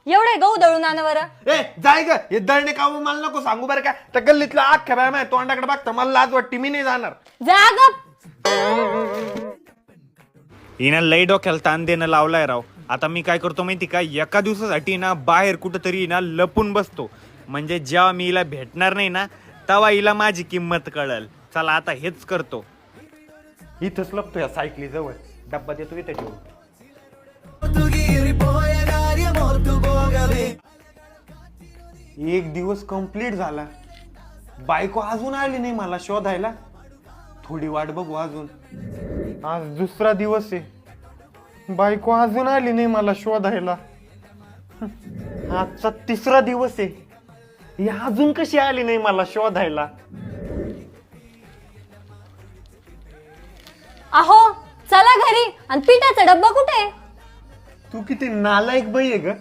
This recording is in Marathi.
एवढे गहू दळून आण बरं. ए जाय ग, हे दळणे कामं मला नको सांगू बरं का. त्या गल्लीतला अख्ख्या बाय माय तोंडाकडे बघता मला लाज वाटते, मी नाही जाणार. जा ग. हिनं लई डोक्याला ताण देणं लावलाय राव. आता मी काय करतो माहिती का, एका दिवसासाठी ना बाहेर कुठंतरी ना लपून बसतो. म्हणजे जेव्हा मी हिला भेटणार नाही ना तेव्हा हिला माझी किंमत कळल. चला आता हेच करतो. इथंच लपतो या सायकली जवळ, डब्बा देतो इथे ठेवून. एक दिवस कंप्लीट झाला, बायको अजून आली नाही मला शोधायला. थोडी वाट बघू अजून. आज दुसरा दिवस आहे, बायको अजून आली नाही मला शोधायला. आजचा तिसरा दिवस आहे, ही अजून कशी आली नाही मला शोधायला. अहो चला घरी. आणि पिठाचा डब्बा कुठे? तू किती नालायक बाई आहे ग.